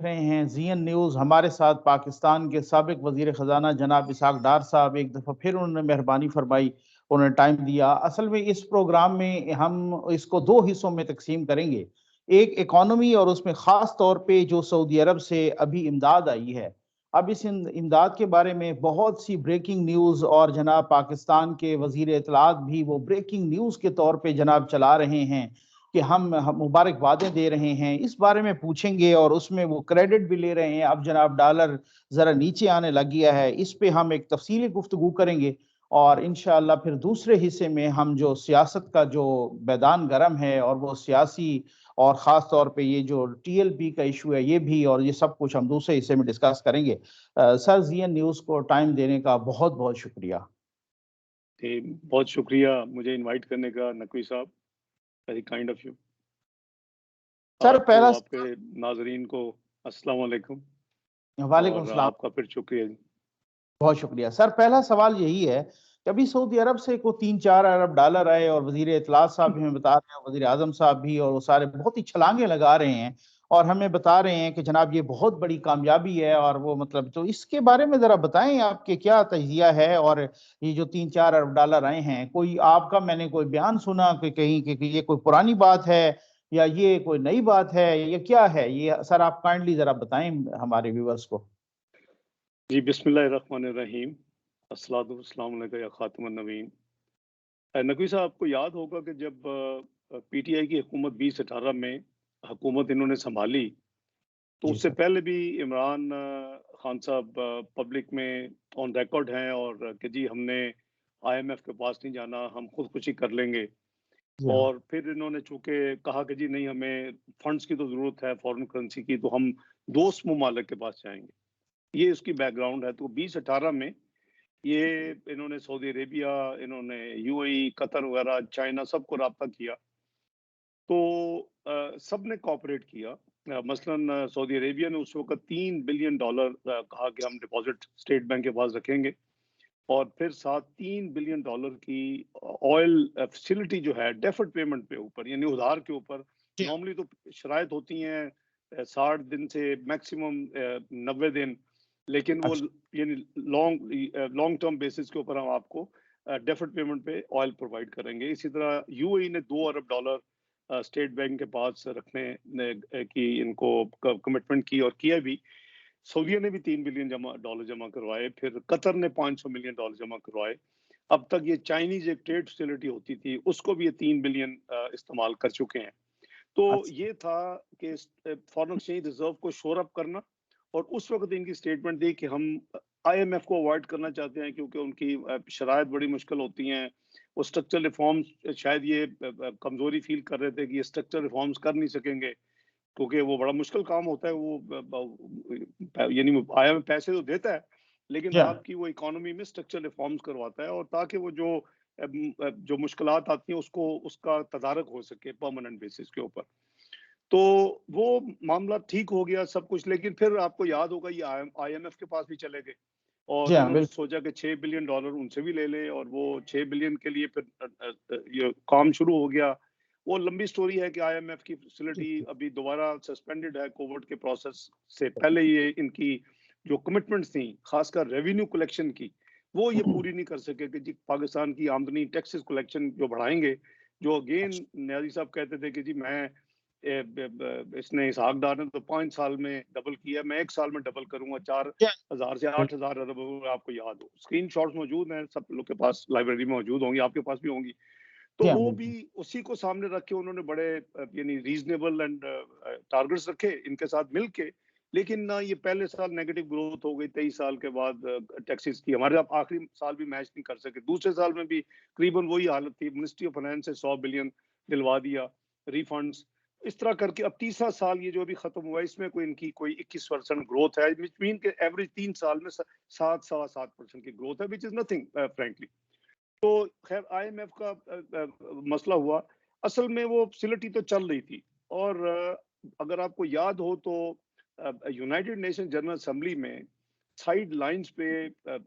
रहे हैं GN news. हमारे साथ पाकिस्तान के साबिक वज़ीर ख़ज़ाना जनाब इसहाक डार साहब, एक दफ़ा फिर उन्होंने मेहरबानी फरमाई, उन्होंने टाइम दिया। असल में इस प्रोग्राम में हम इसको 2 हिस्सों में तक़सीम करेंगे। एक इकॉनमी और उसमें ख़ास तौर पे जो सऊदी अरब से अभी इमदाद आई है। अब इस इमदाद के बारे में बहुत सी ब्रेकिंग न्यूज़ और जनाब पाकिस्तान के वज़ीर इत्तलात भी वो ब्रेकिंग न्यूज़ के तौर पे जनाब चला रहे हैं कि हम मुबारकबादें दे रहे हैं। इस बारे में पूछेंगे और उसमें वो क्रेडिट भी ले रहे हैं। अब जनाब डॉलर ज़रा नीचे आने लग गया है, इस पे हम एक तफ़सीली गुफ्तगू करेंगे और इंशाअल्लाह फिर दूसरे हिस्से में हम जो सियासत का जो मैदान गर्म है और वो सियासी और ख़ास तौर पे ये जो टीएलपी का इशू है ये भी, और ये सब कुछ हम दूसरे हिस्से में डिस्कस करेंगे। सर, जीएन न्यूज़ को टाइम देने का बहुत-बहुत शुक्रिया। जी, बहुत शुक्रिया मुझे इनवाइट करने का नकवी साहब, very kind of you. Sir आपको, पहला आपके नाज़रीन को अस्सलाम वालेकुम वालेकुम और सलाम। आपका फिर शुक्रिया जी। बहुत शुक्रिया। सर पहला सवाल यही है कि अभी सऊदी अरब से को 3-4 अरब डॉलर आए और वज़ीर इत्तलात साहब भी हमें बता रहे हैं, वज़ीर आज़म साहब भी, और वो सारे बहुत ही छलांगे लगा रहे हैं और हमें बता रहे हैं कि जनाब ये बहुत बड़ी कामयाबी है और वो मतलब, तो इसके बारे में ज़रा बताएँ आपके क्या तज़िया है? और ये जो 3-4 अरब डॉलर आए हैं, कोई आपका मैंने कोई बयान सुना कि कहीं कि ये कोई पुरानी बात है या ये कोई नई बात है या क्या है? ये सर आप काइंडली ज़रा बताएँ हमारे व्यूअर्स को। जी, बिस्मिल्लाहिर्रहमानिर्रहीम, अस्सलातु वस्सलामु अलैका या खातिमुन नबीय्यीन। नकवी साहब, आपको याद होगा कि जब पीटीआई की हुकूमत 2018 में हुकूमत इन्होंने सँभाली, तो जी उससे सर। पहले भी इमरान खान साहब पब्लिक में ऑन रिकॉर्ड हैं और कि जी हमने आईएमएफ के पास नहीं जाना, हम खुदकुशी कर लेंगे। जी हाँ। और फिर इन्होंने चूँकि कहा कि जी नहीं, हमें फंड्स की तो ज़रूरत है, फ़ॉरेन करेंसी की, तो हम दोस्त ममालिक के पास जाएँगे। ये उसकी बैकग्राउंड है। तो 2018 में ये इन्होंने सऊदी अरेबिया, इन्होंने यूएई, कतर वगैरह, चाइना सबको राब्ता किया। तो सबने कोऑपरेट किया। मसलन सऊदी अरेबिया ने उस वक़्त $3 बिलियन कहा कि हम डिपॉज़िट स्टेट बैंक के पास रखेंगे और फिर साथ $3 बिलियन की ऑयल फैसिलिटी जो है डेफर्ड पेमेंट पे ऊपर, यानी उधार के ऊपर। जी हाँ। नॉर्मली तो शराइत होती हैं 60 दिन से मैक्सिमम 90 दिन, लेकिन वो अच्छा। यानी लॉन्ग टर्म बेसिस के ऊपर हम आपको डेफर्ड पेमेंट पे ऑयल प्रोवाइड करेंगे। इसी तरह यूएई ने $2 अरब स्टेट बैंक के पास रखने की इनको कमिटमेंट की और किया भी। सऊदीया ने भी $3 बिलियन डॉलर जमा करवाए, फिर कतर ने $500 मिलियन जमा करवाए। अब तक ये चाइनीज एक ट्रेड फैसिलिटी होती थी, उसको भी ये 3 बिलियन इस्तेमाल कर चुके हैं। तो अच्छा। ये था कि फॉरेन एक्सचेंज रिजर्व को शोर अप करना, और उस वक्त इनकी स्टेटमेंट थी कि हम आईएमएफ को अवॉइड करना चाहते हैं क्योंकि उनकी शराइत बड़ी मुश्किल होती हैं। वो स्ट्रक्चरल रिफॉर्म्स, शायद ये कमजोरी फील कर रहे थे कि ये स्ट्रक्चरल रिफॉर्म्स कर नहीं सकेंगे क्योंकि वो बड़ा मुश्किल काम होता है। वो यानी आईएमएफ पैसे तो देता है, लेकिन जी हाँ। आपकी वो इकोनॉमी में स्ट्रक्चरल रिफॉर्म्स करवाता है, और ताकि वो जो मुश्किलात आती हैं उसको उसका तदारक हो सके परमानेंट बेसिस के ऊपर। तो वो मामला ठीक हो गया सब कुछ, लेकिन फिर आपको याद होगा ये आईएमएफ के पास भी चले गए जी और हाँ, उन्होंने बिल्कुल। सोचा कि $6 बिलियन उनसे भी ले लें, और वो 6 बिलियन के लिए फिर ये काम शुरू हो गया। वो लंबी स्टोरी है कि आईएमएफ की जी, फैसिलिटी अभी दोबारा सस्पेंडेड है कोविड के प्रोसेस से पहले। ये इनकी जो कमिटमेंट्स थी, खासकर रेवेन्यू कलेक्शन की, वो ये पूरी नहीं कर सके कि जी पाकिस्तान की आमदनी टैक्सेस कलेक्शन जो बढ़ाएंगे। जो अगेन अच्छा। न्याजी साहब कहते थे कि जी मैं इसने इसहाक डार ने तो 5 साल में डबल किया, मैं 1 साल में डबल करूँगा, जी हाँ, 4,000 से बिल्कुल। 8,000 अरब। आपको याद हो, स्क्रीनशॉट्स मौजूद हैं, सब लोग के पास लाइब्रेरी में मौजूद होंगी, आपके पास भी होंगी। तो जी हाँ, वो भी बिल्कुल। उसी को सामने रख के उन्होंने बड़े यानी रीज़नेबल एंड टारगेट्स रखे इनके साथ मिलके। लेकिन ना ये पहले साल नेगेटिव ग्रोथ हो गई, 23 साल के बाद टैक्सेस की हमारे आप आखिरी साल भी मैच नहीं कर सके। दूसरे साल में भी करीबन वही हालत थी, मिनिस्ट्री ऑफ फाइनेंस से 100 बिलियन दिलवा दिया रिफंड्स। इस तरह करके अब तीसरा साल ये जो अभी खत्म हुआ, इसमें कोई इनकी कोई 21% ग्रोथ है, विच मीन के एवरेज 3 साल में 7 सवा 7% की ग्रोथ है, विच इज नथिंग फ्रैंकली। तो खैर आईएमएफ का मसला हुआ। असल में वो फैसिलिटी तो चल रही थी, और अगर आपको याद हो तो यूनाइटेड नेशन जनरल असेंबली में साइड लाइंस पे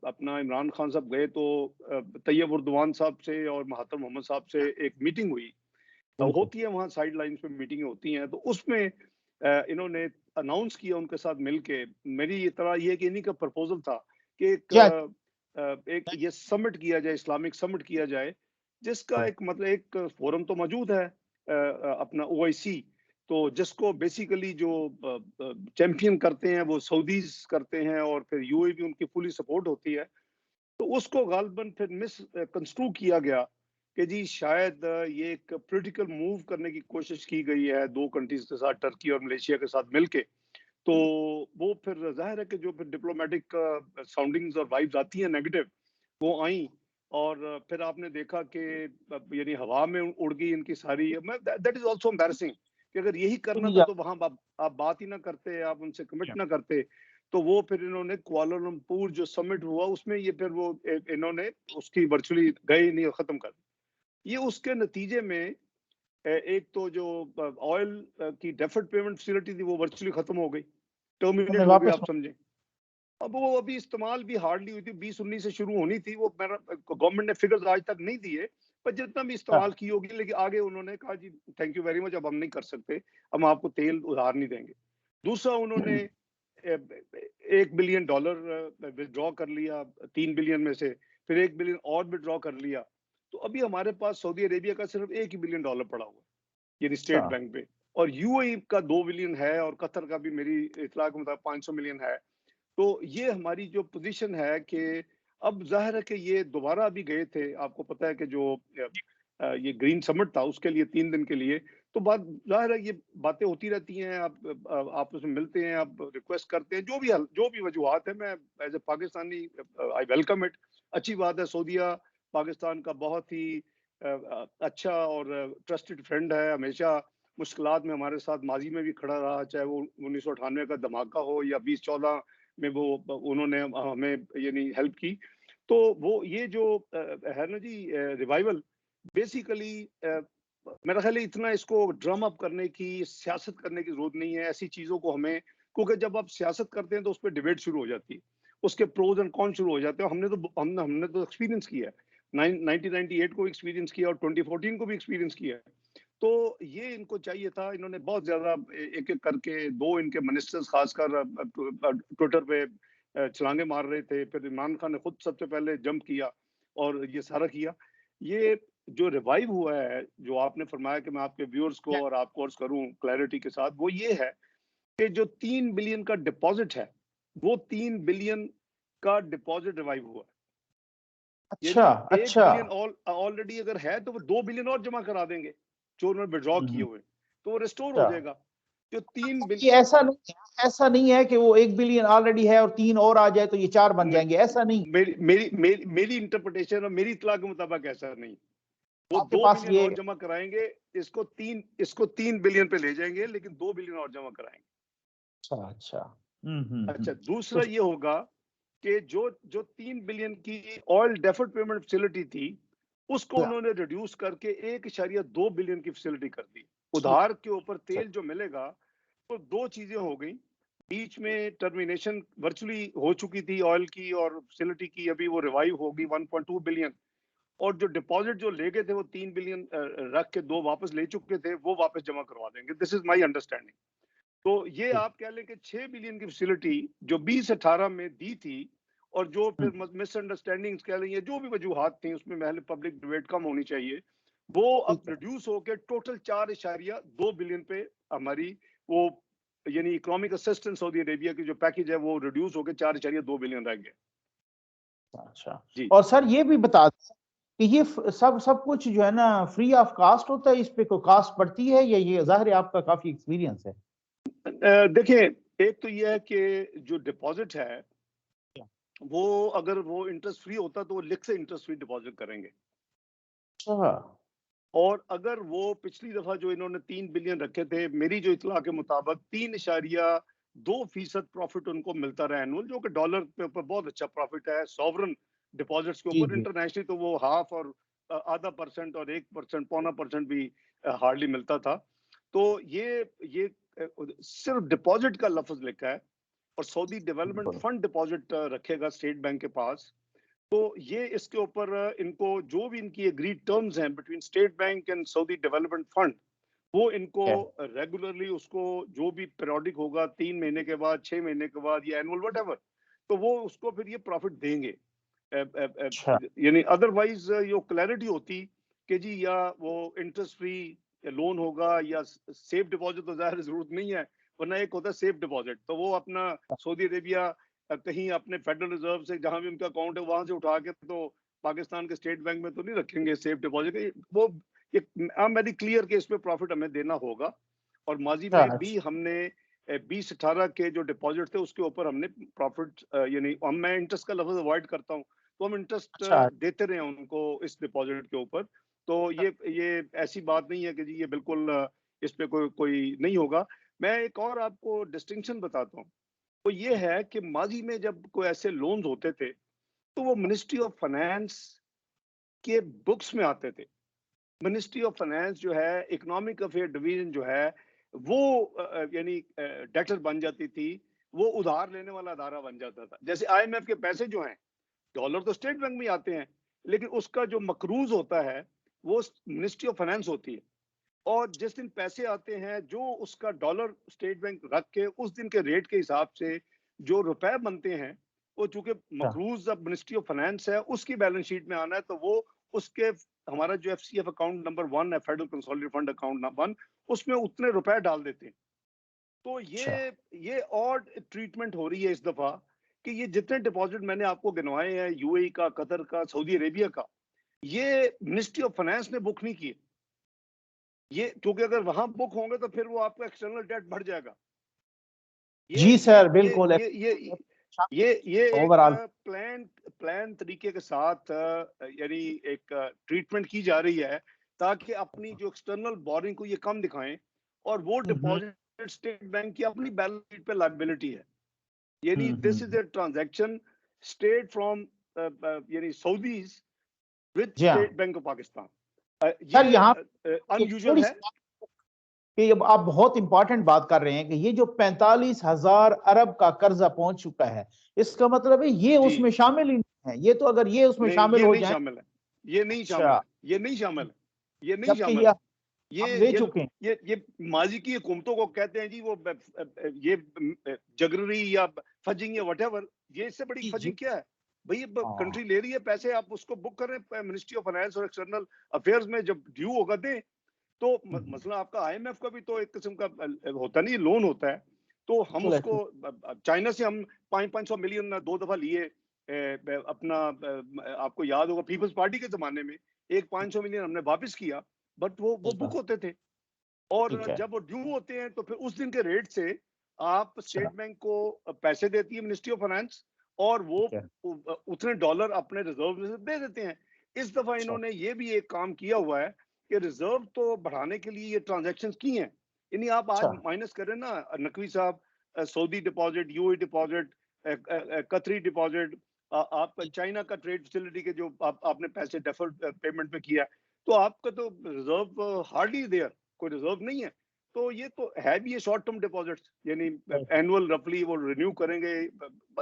अपना इमरान खान साहब गए तो तैयब उर्दवान साहब से और महातिर मोहम्मद साहब से एक मीटिंग हुई। बिल्कुल। होती है वहाँ साइड लाइंस पे मीटिंगें होती हैं, तो उसमें इन्होंने अनाउंस किया उनके साथ मिलके, मेरी ये तरह ये है कि इन्हीं का प्रपोजल था कि क्या? एक ये समिट किया जाए, इस्लामिक समिट किया जाए, जिसका एक मतलब एक फोरम तो मौजूद है अपना ओआईसी, तो जिसको बेसिकली जो चैंपियन करते हैं वो सऊदीज करते हैं और फिर यूएई भी उनकी फुली सपोर्ट होती है। तो उसको गालबन फिर मिस कंस्ट्रू किया गया कि जी शायद ये एक पॉलिटिकल मूव करने की कोशिश की गई है दो कंट्रीज के साथ, टर्की और मलेशिया के साथ मिलके। तो वो फिर जाहिर है कि जो फिर डिप्लोमेटिक साउंडिंग्स और वाइब्स आती हैं नेगेटिव, वो आई, और फिर आपने देखा कि यानी हवा में उड़ गई इनकी सारी। दैट इज आल्सो एम्बैरेसिंग कि अगर यही करना था तो वहां आप बात ही ना करते, आप उनसे कमिट ना करते। तो वो फिर इन्होंने कुआलालंपुर जो समिट हुआ उसमें ये फिर वो इन्होंने उसकी वर्चुअली गए नहीं और खत्म कर दी। ये उसके नतीजे में एक तो जो ऑयल की डेफर्ड पेमेंट फैसिलिटी थी वो वर्चुअली खत्म हो गई, टर्मिनेट हो गई, वापस? आप समझे। अब वो अभी इस्तेमाल भी हार्डली हुई थी, 2019 से शुरू होनी थी वो, मेरा गवर्नमेंट ने फिगर्स आज तक नहीं दिए, पर जितना भी इस्तेमाल की होगी, लेकिन आगे उन्होंने कहा जी थैंक यू वेरी मच, अब हम नहीं कर सकते, हम आपको तेल उधार नहीं देंगे। दूसरा उन्होंने $1 बिलियन विड्रॉ कर लिया 3 बिलियन में से, फिर 1 बिलियन और विड्रॉ कर लिया। तो अभी हमारे पास सऊदी अरेबिया का सिर्फ $1 ही बिलियन पड़ा हुआ है यानी स्टेट बैंक पे, और यूएई का 2 बिलियन है, और कतर का भी मेरी इतला के मुताबिक 500 मिलियन है। तो ये हमारी जो पोजीशन है कि अब जाहिर है कि ये दोबारा अभी गए थे, आपको पता है कि जो ये ग्रीन समिट था उसके लिए 3 दिन के लिए, तो बात जाहिर है ये बातें होती रहती हैं, आप उसमें मिलते हैं, आप रिक्वेस्ट करते हैं, जो भी वजूहात है, मैं as a Pakistani I welcome it. अच्छी बात है, सऊदीया पाकिस्तान का बहुत ही अच्छा और ट्रस्टेड फ्रेंड है, हमेशा मुश्किलात में हमारे साथ माजी में भी खड़ा रहा, चाहे वो 1998 का धमाका हो या 2014 में वो उन्होंने हमें यानी हेल्प की। तो वो ये जो है ना जी रिवाइवल, बेसिकली मेरा ख्याल है इतना इसको ड्रम अप करने की, सियासत करने की जरूरत नहीं है ऐसी चीजों को हमें, क्योंकि जब आप सियासत करते हैं तो उस पर डिबेट शुरू हो जाती है, उसके प्रोज एंड कॉन शुरू हो जाते हैं। हमने तो एक्सपीरियंस किया है, 1998 को एक्सपीरियंस किया और 2014 को भी एक्सपीरियंस किया है। तो ये इनको चाहिए था, इन्होंने बहुत ज्यादा एक एक करके दो इनके मिनिस्टर्स खासकर ट्विटर पे छलांगे मार रहे थे, फिर इमरान खान ने खुद सबसे पहले जंप किया और ये सारा किया। ये जो रिवाइव हुआ है, जो आपने फरमाया कि मैं आपके व्यूअर्स को और आपको अर्ज करूं क्लैरिटी के साथ, वो ये है कि जो 3 बिलियन का डिपॉजिट है, वो 3 बिलियन का डिपॉजिट रिवाइव हुआ। अच्छा, यानी एक अच्छा। बिलियन ऑलरेडी अगर है तो वो 2 बिलियन और जमा करा देंगे जो उन्होंने विड्रॉ किए हुए, तो वो रिस्टोर हो अच्छा, जाएगा। जो 3 बिलियन, ये ऐसा नहीं है कि वो 1 बिलियन ऑलरेडी है और 3 और आ जाए तो ये 4 बन जाएंगे, ऐसा नहीं। मेरी इंटरप्रिटेशन और मेरी इतला के मुताबिक ऐसा नहीं, वो आपके दो पास बिलियन ये? और जमा कराएंगे, इसको 3 बिलियन पे ले जाएंगे, लेकिन 2 बिलियन और जमा कराएंगे। अच्छा, अच्छा। अच्छा, तो दूसरा ये होगा कि जो जो 3 बिलियन की ऑयल डेफर्ड पेमेंट फैसिलिटी थी, उसको उन्होंने रिड्यूस करके 1.2 बिलियन की फैसिलिटी कर दी। उधार के ऊपर तेल जो मिलेगा, तो दो चीजें हो गई, बीच में टर्मिनेशन वर्चुअली हो चुकी थी ऑयल की और फैसिलिटी की, अभी वो रिवाइव होगी 1.2 बिलियन, और जो डिपॉजिट जो ले गए थे वो 3 बिलियन रख के दो वापस ले चुके थे, वो वापस जमा करवा देंगे। This is my understanding. तो ये आप कह लें कि 6 बिलियन की फैसिलिटी जो 2018 में दी थी, और जो फिर मिसअंडरस्टैंडिंग्स कह लें, जो भी वजूहात थी, उसमें पहले पब्लिक डिबेट कम होनी चाहिए, वो अब रिड्यूस होकर टोटल 4.2 बिलियन पे हमारी वो यानी इकोनॉमिक असिस्टेंस सऊदी अरेबिया की जो पैकेज है वो रिड्यूस होकर 4.2 बिलियन रह गया। अच्छा। जी, और सर ये भी बता दें कि ये सब सब कुछ जो है ना फ्री ऑफ कास्ट होता है, इस पे कोई कास्ट पड़ती है या ये जाहिर है आपका काफी एक्सपीरियंस है? देखिए, एक तो ये है कि जो डिपॉजिट है वो अगर वो इंटरेस्ट फ्री होता तो वो लिख से इंटरेस्ट फ्री डिपॉजिट करेंगे, अच्छा। और अगर वो पिछली दफा जो इन्होंने 3 बिलियन रखे थे, मेरी जो इतला के मुताबिक 3.2% प्रॉफिट उनको मिलता रहा एनुअल, जो कि डॉलर के ऊपर बहुत अच्छा प्रॉफिट है सॉवरन डिपॉजिट्स के जी ऊपर। जी। इंटरनेशनली तो वो हाफ और आधा परसेंट और 1%, पौना परसेंट भी हार्डली मिलता था। तो ये सिर्फ डिपॉजिट का लफ्ज लिखा है, और सऊदी डेवलपमेंट फंड डिपॉजिट रखेगा स्टेट बैंक के पास। तो ये इसके ऊपर इनको जो भी इनकी एग्रीड टर्म्स हैं between state bank and Saudi development fund, वो इनको रेगुलरली उसको जो भी पीरियोडिक होगा 3 महीने के बाद, 6 महीने के बाद या एनुअल व्हाटएवर, तो वो उसको फिर ये प्रॉफिट देंगे। अच्छा। यानी अदरवाइज ये क्लैरिटी होती कि जी या वो इंटरेस्ट फ्री लोन होगा या सेफ डिपॉजिट, तो ज़ाहिर जरूरत नहीं है, वरना एक होता है सेफ डिपॉजिट, तो वो अपना सऊदी अरेबिया कहीं अपने फेडरल रिजर्व से जहां भी उनका अकाउंट है वहां से उठा के तो पाकिस्तान के स्टेट बैंक में तो नहीं रखेंगे सेफ डिपॉजिट। वो एक वेरी क्लियर कि इसमें प्रॉफिट हमें देना होगा। और माजी में अच्छा। भी हमने 2018 के जो डिपॉजिट थे उसके ऊपर हमने प्रॉफिट यानी मैं इंटरेस्ट का लफ्ज अवॉइड करता हूँ, तो हम इंटरेस्ट अच्छा। देते रहे उनको इस डिपॉजिट के ऊपर। तो ये ऐसी बात नहीं है कि जी ये बिल्कुल इस पे कोई कोई नहीं होगा। मैं एक और आपको डिस्टिंक्शन बताता हूँ, तो ये है कि माजी में जब कोई ऐसे लोन्स होते थे तो वो मिनिस्ट्री ऑफ फाइनेंस के बुक्स में आते थे। मिनिस्ट्री ऑफ फाइनेंस जो है, इकोनॉमिक अफेयर डिवीजन जो है, वो यानी डेटर बन जाती थी, वो उधार लेने वाला अदारा बन जाता था। जैसे आईएमएफ के पैसे जो हैं, डॉलर तो स्टेट बैंक में आते हैं, लेकिन उसका जो मकरूज होता है वो मिनिस्ट्री ऑफ फाइनेंस होती है। और जिस दिन पैसे आते हैं, जो उसका डॉलर स्टेट बैंक रख के उस दिन के रेट के हिसाब से जो रुपए बनते हैं, वो चूंकि मकरूज अब मिनिस्ट्री ऑफ फाइनेंस है, उसकी बैलेंस शीट में आना है, तो वो उसके हमारा जो एफसीएफ अकाउंट नंबर 1 है, federal consolidated fund account number 1, उसमें उतने रुपए डाल देते हैं। तो अच्छा। ये और ट्रीटमेंट हो रही है इस दफा कि ये जितने डिपॉजिट मैंने आपको गिनवाए हैं, यूएई का, कतर का, सऊदी अरेबिया का, ये मिनिस्ट्री ऑफ फाइनेंस ने बुक नहीं किए। ये क्योंकि अगर वहां बुक होंगे तो फिर वो आपका एक्सटर्नल डेट बढ़ जाएगा। ये जी ये सर, ये बिल्कुल। ये ये ये एक ओवरऑल। प्लान तरीके के साथ यानी एक ट्रीटमेंट की जा रही है, ताकि अपनी जो एक्सटर्नल बोरिंग को ये कम दिखाएं, और वो डिपॉजिट स्टेट बैंक की अपनी बैलेंस शीट पे लायबिलिटी है। यानी this is a transaction state from यानी सऊदीज विद जी हाँ state bank of Pakistan. Sir, ये यहाँ एक अनयूजुअल थोड़ी है। सी कि अब आप बहुत इंपॉर्टेंट बात कर रहे हैं कि ये जो 45,000 अरब का कर्जा पहुंच चुका है, इसका मतलब है ये जी उसमें शामिल ही नहीं है। ये तो अगर ये उसमें नहीं, शामिल ये हो नहीं जाए। शामिल है, ये नहीं शामिल अच्छा। है, ये नहीं शामिल है, ये नहीं जबकि शामिल ये है। ये हम ले ये चुके हैं। ये माजी की हुकूमतों को कहते हैं जी वो ये जगरी या फजिंग या व्हाटएवर। ये इससे बड़ी जी जी। फजिंग क्या है भाई? हाँ। कंट्री ले रही है पैसे, आप उसको बुक कर रहे हैं मिनिस्ट्री ऑफ फाइनेंस और एक्सटर्नल अफेयर्स में, जब ड्यू होगा दें। तो मसला आपका आईएमएफ का भी तो एक किस्म का होता नहीं, लोन होता है। तो हम बिल्कुल उसको ऐसे। चाइना से हम 500 मिलियन 2 दफा लिए। अपना आपको याद होगा पीपल्स पार्टी के जमाने में एक 500 मिलियन हमने वापस किया, बट वो बुक बिल्कुल। होते थे। और ठीक है। जब वो ड्यू होते हैं तो फिर उस दिन के रेट से आप अच्छा। स्टेट बैंक को पैसे देती है मिनिस्ट्री ऑफ फाइनेंस, और वो ठीक है। उतने डॉलर अपने रिजर्व में से दे देते हैं। इस दफा अच्छा। इन्होंने ये भी एक काम किया हुआ है कि रिजर्व तो बढ़ाने के लिए ये ट्रांजैक्शन की हैं। यानी आप आज अच्छा। माइनस करें ना नकवी साहब, सऊदी डिपॉजिट, यूएई डिपॉजिट, कतरी डिपॉजिट, आप जी। चाइना का ट्रेड फैसिलिटी के जो आपने पैसे डेफर्ड पेमेंट में किया, तो आपका तो रिजर्व हार्डली देयर, कोई रिजर्व नहीं है। तो ये तो है भी ये शॉर्ट टर्म डिपॉजिट्स, यानी एनुअल रफली वो रिन्यू करेंगे,